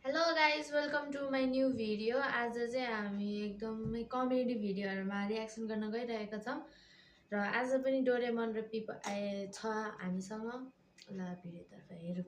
Hello guys welcome to my new video. आज चाहिँ हामी एकदमै कमेडी भिडियोहरूमा रियाक्सन गर्न गइरहेका छौँ र आज पनि डोरेमन र पिप छ हामीसँग। ल भिडियोतर्फ हेरौँ।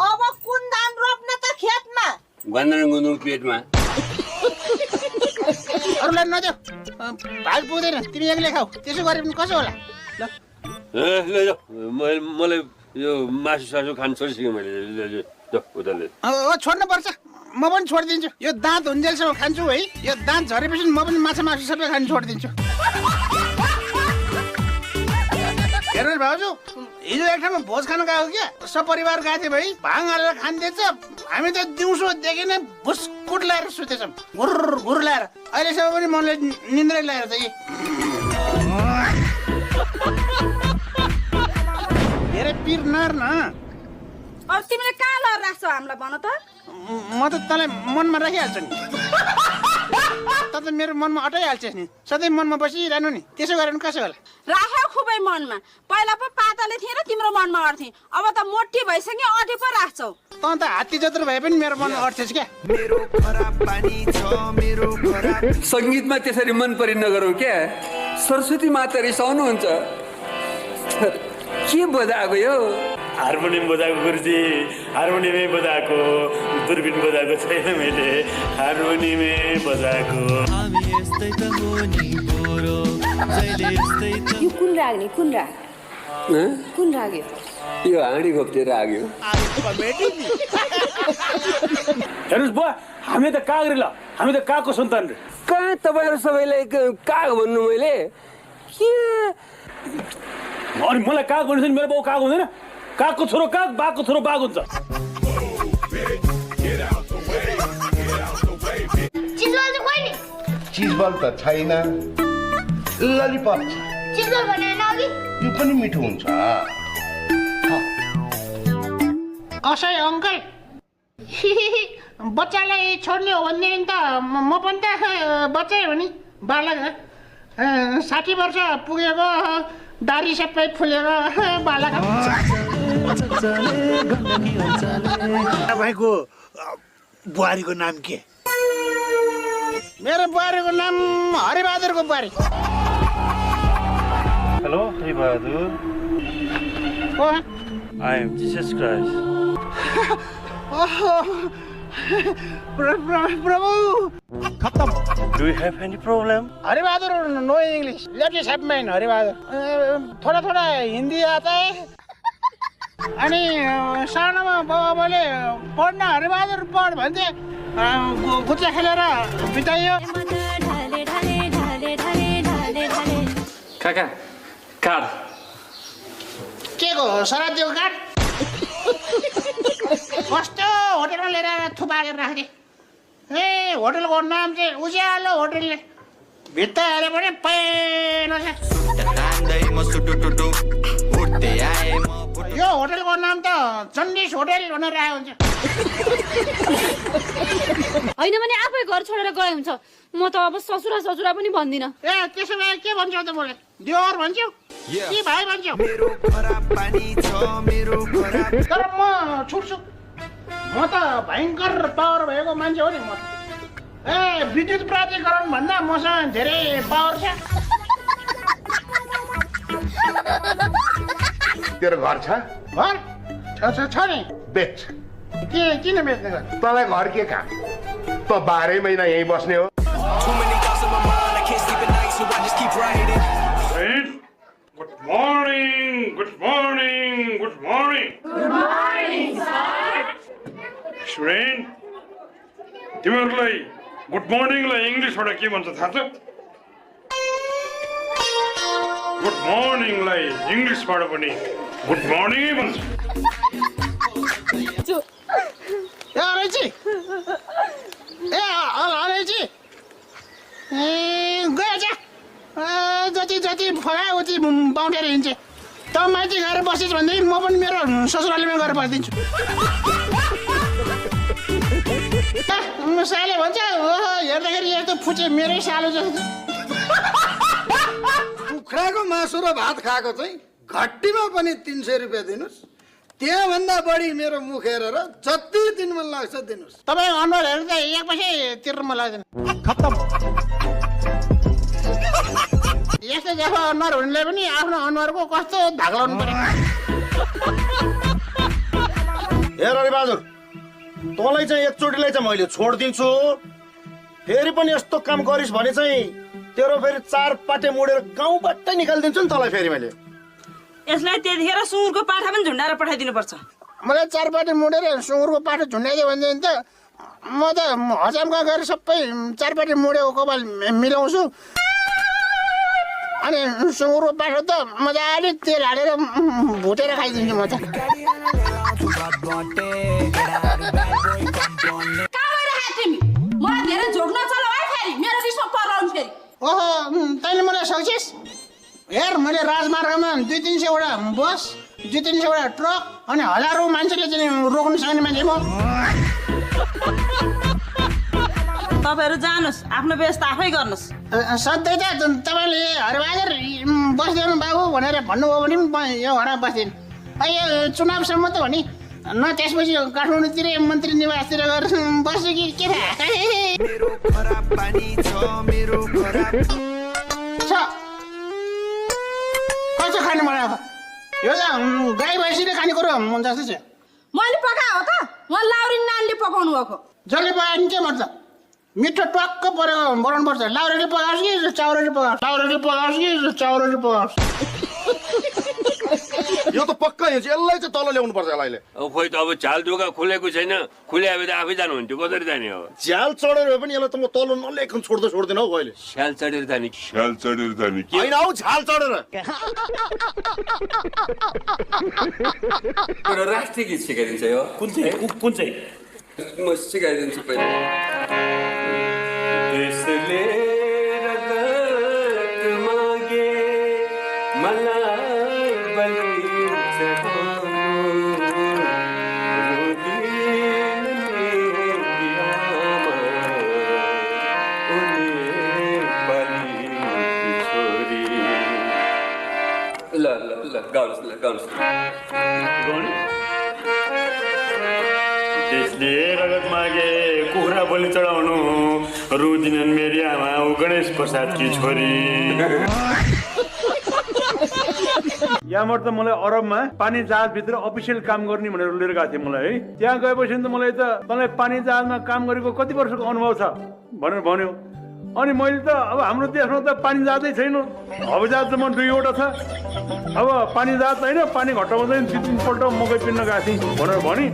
अब कुन धान रोप्ने त खेतमा गन्दन गुन्दुङ पेटमा अरूलाई नदेऊ भाग पुग्दैन तिमी एक्लै खाऊ त्यसो गरे पनि कसो होला ल मलाई यो मासु सासु खान छोडिसकेँ मैले उताले छोड्नु पर्छ म पनि छोडिदिन्छु यो दाँत हुन्जेलसम्म खान्छु है यो दाँत झरेपछि म पनि माछा मासु सबै खान छोडिदिन्छु हेर्नुहोस् भाउजू हिजो एक ठाउँमा भोज खान गएको क्या सपरिवार गएको थियो भाइ भाङ हालेर खान्दैछ हामी त दिउँसोदेखि नै भुस्कुट लगाएर सुतेछौँ घुर घुर लगाएर अहिलेसम्म पनि मनले निन्द्रै लगाएर चाहिँ धेरै पिर नर न अब तिमीले कहाँ लर राख्छौ हामीलाई भन त म त तँलाई मनमा राखिहाल्छु नि त त मेरो मनमा अटाइहाल्छस् नि सधैँ मनमा बसिरहनु नि त्यसो गरेर कसो होला राख्यौ खुबै मनमा पहिला पो पाताले थिए र तिम्रो मनमा अर्थी अब त मोटी भइसक्यो अठे पो राख्छौ त त हात्ती जत्रो भए पनि मेरो मनमा अर्थेस् क्या सङ्गीतमा त्यसरी मन परि नगरौँ क्या सरस्वती माता रिसाउनुहुन्छ के बजाएको यो हार्मोनियम बजाएको गुरुजी हार्मोनियमै बजाएको दुर्बिन बजाएको छैन मैले हार्मोनियमै बजाएको यो कुन राग नि कुन राग कुन राग यो हाँडी घोप्टेर आग्यो हेर्नुहोस् बुवा हामी त काग रे ल हामी त कागको सन्तान रे कहाँ तपाईँहरू सबैलाई काग भन्नु मैले के अनि मलाई काग भनेपछि मेरो बाउ काग हुँदैन कागको छोरो काग बाघको छोरो बाघ हुन्छ चिजबल त छैन ललिपप छ चिजबल भने अघि यो पनि मिठो हुन्छ कसै अङ्कल बच्चालाई छोड्ने हो भनेदेखि त म पनि त बच्चै हो नि बालक 60 वर्ष पुगेको दारी सबै फुलेको बालक तपाईँको बुहारीको नाम के मेरो बुहारीको नाम हरिबहादुरको बुहारी hello Haribahadur I am Jesus Christ प्रभु खत्तम do you have any problem Haribahadur no English left is have mine Haribahadur थोड़ा थोड़ा हिंदी आता है अनि सानोमा बाबाले पढ्न हरिबहादुर पढ भन्थे गुच्चा खेलेर बिताइयो काका कार्ड के को सरादियो कार्ड कस्तो होटलमा लिएर थुपारेर राख्ने ए होटलको नाम चाहिँ उज्यालो होटलले भित्ता हेऱ्यो भने पहिलो छ यो होटलको नाम त चण्डिस होटल भनेर आएको हुन्छ होइन भने आफै घर छोडेर गए हुन्छ म त अब ससुरा पनि भन्दिनँ ए त्यसो भए के भन्छौ त मलाई देवर भन्छौ कि भाइ भन्छौ तर म छुट्छु म त भयङ्कर पावर भएको मान्छे हो नि म ए विद्युत प्राधिकरण भन्दा मसँग धेरै पावर छ तेरो घर छ घर छ नि बेच के किन बेच्ने घर तँलाई घर के काम त 12 महिना यहीँ बस्ने हो good morning good morning good morning good morning student तिमीहरूलाई गुड मर्निङलाई इङ्ग्लिसबाट के भन्छ थाहा छ गुड मर्निङलाई इङ्ग्लिसबाट पनि गुड मर्निङै भन्छ ए अलैची ए अलैची ए गएछ जति जति फगायो उति बाउटेर हिँड्छ त माथि गएर बसिस् भनेदेखि म पनि मेरो ससुरालीमा गएर बसिदिन्छु साले भन्छ हेर्दाखेरि यस्तो फुचे मेरै सालो जस्तो कुखुराको मासु र भात खाएको चाहिँ घट्टीमा पनि 300 रुपियाँ दिनुहोस्। त्यहाँभन्दा बढी मेरो मुख हेरेर जति दिन मन लाग्छ दिनुहोस्। तपाईँ अनुहार हेर्नु त एक पैसा तिर्नु मन लाग्दैन। खत्तम। यस्तो जस्तो अनुहार हुनेले पनि आफ्नो अनुहारको कस्तो धाग्लाउनु पर्यो। हेर रे बहादुर, तँलाई चाहिँ एकचोटिलाई चाहिँ मैले छोडिदिन्छु। फेरि पनि यस्तो काम गरिस् भने चाहिँ तेरो फेरि 4 पाटे मोडेर गाउँबाट निकालिदिन्छु नि तँलाई फेरि मैले। यसलाई त्यतिखेर सुँगुरको पाठा पनि झुन्डाएर पठाइदिनु पर्छ। मलाई 4 पाटे मोडेर सुँगुरको पाठा झुन्डाइदियो भनेदेखि त म त हजामका गएर सबै 4 पाटे मोडेको कपाल मिलाउँछु। अनि सुँगुरको पाठा त मजाले तेल हालेर भुटेर खाइदिन्छु म त। मलाई धेरै झोक नचल है फेरि, मेरो रिसमा पर्लाउनु फेरि। ओहो, तैँले मलाई सक्छेस्? हेर, मैले राजमार्गमा 200-300 वटा बस, 200-300 वटा ट्रक अनि हजारौँ मान्छेले चाहिँ रोक्नु सक्ने मान्छे म। तपाईँहरू जानुहोस्, आफ्नो व्यवस्था आफै गर्नुहोस्। सधैँ त तपाईँले हरिबहादुर बस्दैन बाबु भनेर भन्नुभयो भने पनि यो घरमा बस्दैन। यो चुनावसम्म त हो नि, न त्यसपछि काठमाडौँतिर मन्त्री निवासतिर गएर बस्यो कि के थाहा कसो खानु मलाई अब यो त गाई भैँसीले खाने कुरो जस्तो छ। मैले पकाएको हो त, उहाँ लाउरी नानीले पकाउनु भएको। जसले पकायो भने के भन्छ? मिठो टक्क परेको बनाउनु पर्छ। लाउरेले पकाओस् कि चाउरेले पकाओस्, लाउरेले पकाओस् कि चाउरेले पकाओस्। यो त पक्का हिँड्छ, यसलाई चाहिँ तल ल्याउनु पर्छ यसलाई। खोइ त अब झाल ढोका खुलेको छैन, खुले अब त आफै जानुहुन्थ्यो, कसरी जाने अब? झ्याल चढेर भए पनि यसलाई त म तल नल्याइकन छोड्दैन हौ कहिले। स्याल चढेर जाने होइन हौ, झ्याल चढेर। एउटा राष्ट्रिय गीत सिकाइदिन्छ यो। कुन चाहिँ म सिकाइदिन्छु पहिला। त्यसले रगत मागे मलाई बलि चढाउनु, रोगिन मेरी आमा, उनी बलि छोरी। ल गाउनुहोस्। त्यसले रगत मागे कुखुरा बलि चढाउनु, रुदिनन् मेरी आमा ऊ गणेश प्रसादकी छोरी। यहाँबाट त मलाई अरबमा पानी जहाजभित्र अफिसियल काम गर्ने भनेर लिएर गएको थिएँ मलाई है। त्यहाँ गएपछि त मलाई त तँलाई पानी जहाजमा काम गरेको कति वर्षको अनुभव छ भनेर भन्यो। अनि मैले त अब हाम्रो देशमा त पानी जहाजै छैन, हवाई जहाज त म 2वटा छ। अब पानी जहाज होइन, पानी घट्टामा चाहिँ 2-3 पल्ट मकै पिन्न गएको थिएँ भनेर भने।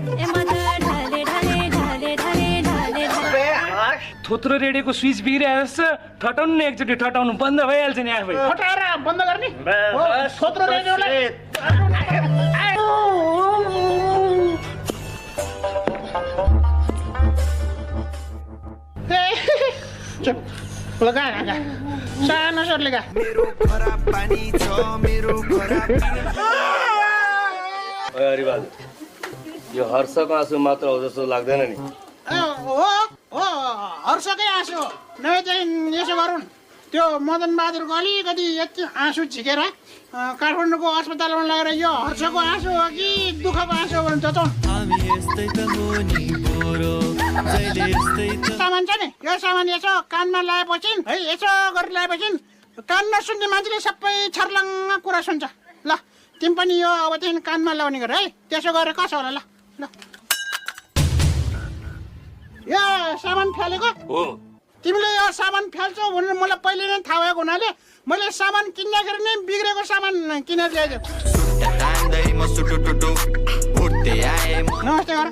थोत्रो रेडियोको स्विच बिग्रिरहेको छ, ठटाउनु न एकचोटि, ठटाउनु बन्द भइहाल्छ नि आफै। हटाएर बन्द गर्ने थोत्रो रेडियोलाई। चुप लगा सानो स्वरले गा। हरिबहादुर, यो हर्षको आँसु मात्र हो जस्तो लाग्दैन नि। हो हर्षकै आँसु हो। नभए चाहिँ यसो गरौँ, त्यो मदन बहादुरको अलिकति यति आँसु झिकेर काठमाडौँको अस्पतालमा लगेर यो हर्षको आँसु हो कि दुःखको आँसु हो भने त सामान छ नि, यो सामान यसो कानमा लगाएपछि है, यसो गरेर लगाएपछि कान नसुन्ने मान्छेले सबै छर्लङ्ग कुरा सुन्छ। ल तिमी पनि यो अब चाहिँ कानमा लगाउने गर है, त्यसो गरेर कसो होला। ल ल यो सामान फ्यालेको हो, तिमीले यो सामान फ्याल्छौ भनेर मलाई पहिले नै थाहा भएको हुनाले मैले सामान किन्दाखेरि नै बिग्रेको सामान किनेर ल्याइदियो। नमस्ते गर।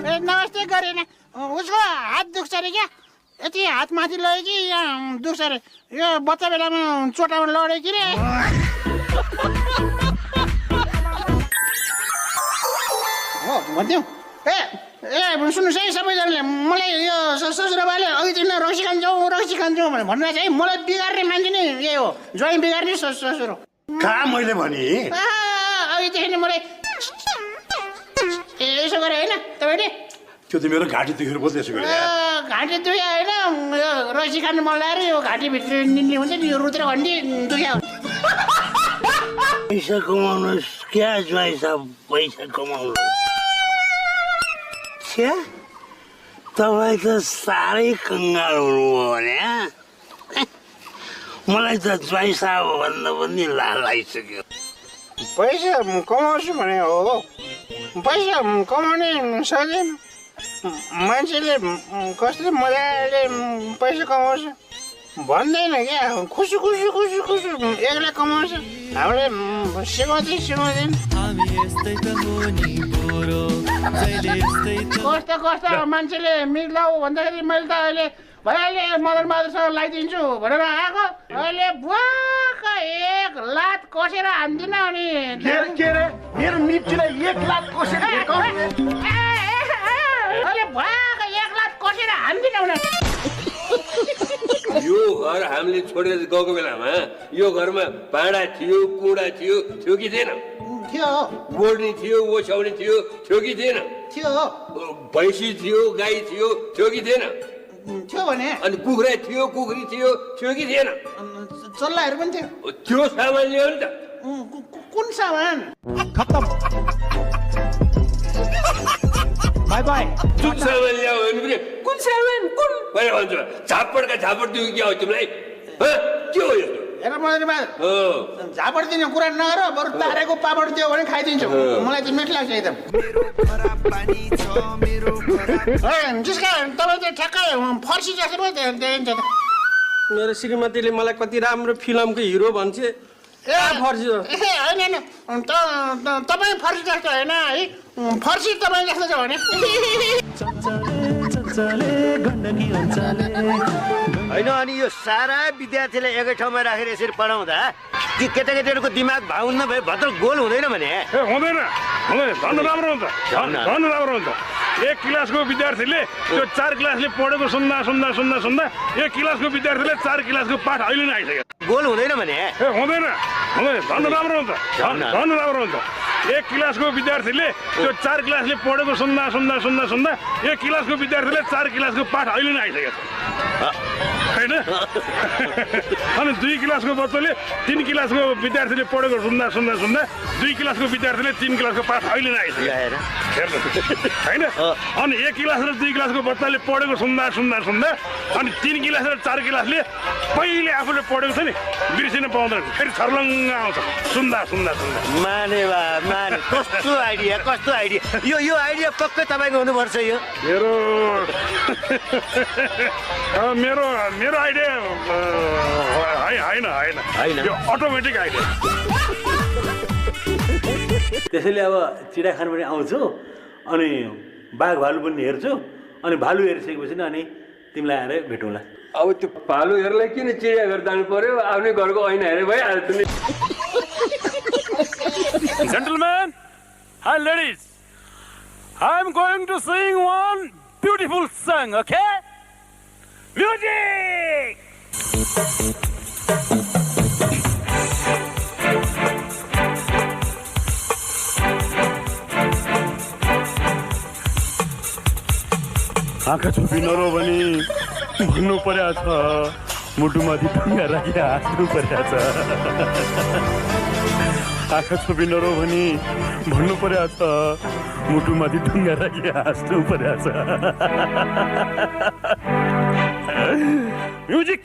नमस्ते गरेन, उसको हात दुख्छ अरे क्या, यति हात माथि लग्यो कि यहाँ दुख्छ अरे। यो बच्चा बेलामा चोटामा लड्यो कि रे। हो भन्थ्यौ ए सुन्नुहोस् है सबैजनाले, मलाई यो ससुराबाले अघिदेखि नै रक्सी खान्छौँ भनेर भन्नुभएको छ है। मलाई बिगार्ने मान्छे नै यही हो, ज्वाइँ बिगार्ने ससुर हो। कहाँ मैले भने अघिदेखि नै मलाई यसो गरेँ होइन तपाईँले त्यो त मेरो घाँटी दुखेर बोल्दै यसो गरे घाँटी दुख्यो होइन यो रसी खानु मन लाग्यो यो घाँटीभित्र निल्ने हुन्छ नि यो रुद्र घन्टी दुख्यो पैसा कमाउनुहोस् क्या ज्वाइँ साहब पैसा कमाउनु छ्या तपाईँ त साह्रै कङ्गाल हुनुभयो भने मलाई त ज्वाइँ साहब भन्दा पनि लाल आइसक्यो पैसा कमाउँछु भने हो पैसा कमाउने सजिलो मान्छेले कसले मजाले पैसा कमाउँछ भन्दैन क्या खुसी खुसी खुसी खुसी एक्लै कमाउँछ हामीले सिकाउँदैन कस्तो मान्छेले मिलाउ भन्दाखेरि मैले त अहिले भइहाल्यो मदन बहादुरसँग लगाइदिन्छु भनेर आएको अहिले बुवाक 1 लात कसेर हान्दिनँ अनि के रे मेरो मिर्चीलाई 1 लात कसेर अहिले बुवाक 1 लात कसेर हान्दिनँ भने यो घर हामीले छोडेर गएको बेलामा यो घरमा भाँडा थियो कुँडा थियो कि थिएन थियो बोल्ने थियो ओछ्याउने थियो कि थिएन थियो भैँसी थियो गाई थियो कि थिएन थियो भने अनि कुखुरा थियो कुखुरी थियो कि थिएन चल्लाहरू पनि थियो त्यो सामान ल्यायो नि त कुन सामान खत्तम बाई बाई जुन सामान ल्यायो भने पनि कुन सामान कुन भनेर भन्छ झापडका झापड दियो क्या हो तिमीलाई के हो यस्तो हेर मदन बहादुर झापड दिने कुरा नगर बरु तारेको पापड दियो भने खाइदिन्छु मलाई चाहिँ मिठ लाग्छ एकदम जिसका तपाईँ चाहिँ ठ्याक्कै फर्सी जस्तो पो देखिन्छ त मेरो श्रीमतीले मलाई कति राम्रो फिल्मको हिरो भन्छ फर्सी होइन तपाईँ फर्सी जस्तो होइन है फर्सी तपाईँ जस्तो छ भने होइन अनि यो सारा विद्यार्थीलाई एकै ठाउँमा राखेर यसरी पढाउँदा ती केटाकेटीहरूको दिमाग भाउन्न भए भत्र गोल हुँदैन भने हुँदैन झन् राम्रो हुन्छ झन् राम्रो हुन्छ एक क्लासको विद्यार्थीले त्यो 4 क्लासले पढेको सुन्दा एक क्लासको विद्यार्थीले 4 क्लासको पाठ अहिले नै आइसक्यो गोल हुँदैन भने हुँदैन झन् राम्रो हुन्छ झन् राम्रो हुन्छ एक क्लासको विद्यार्थीले त्यो 4 क्लासले पढेको सुन्दा एक क्लासको विद्यार्थीले 4 क्लासको पाठ अहिले नै आइसक्यो होइन अनि 2 क्लासको बच्चाले 3 क्लासको विद्यार्थीले पढेको सुन्दा 2 क्लासको विद्यार्थीले 3 क्लासको पाठ अहिले नै आइसक्यो हेर्नु होइन अनि 1 क्लास र 2 क्लासको बच्चाले पढेको सुन्दा अनि 3 क्लास र 4 क्लासले पहिले आफूले पढेको छ नि बिर्सिन पाउँदैन फेरि छर्लङ्ग आउँछ सुन्दा माने कस्तो आइडिया यो आइडिया पक्कै तपाईँको हुनुपर्छ यो मेरो आइडिया होइन यो अटोमेटिक आइडिया त्यसैले अब चिडियाखाना पनि आउँछु अनि बाघ भालु पनि हेर्छु अनि भालु हेरिसकेपछि अनि तिमीलाई आएर भेटौँला अब त्यो भालु हेर्नलाई किन चिडियाघर जानु पर्यो आफ्नै घरको ऐना हेरे भइहाल्छ नि Gentlemen and ladies, I'm going to sing one beautiful song, okay? Music! आँखा छोपी नरो भने भन्नु पर्या छ मुटुमाथि ढुङ्गा राखी हाँस्नु पर्या छ आँखा छोपी नरो भने भन्नु पर्या छ मुटुमाथि ढुङ्गा राखी हाँस्नु पर्या छ म्युजिक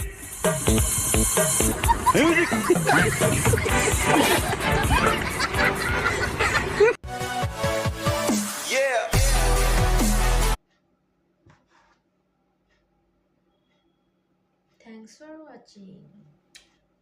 Thanks for watching.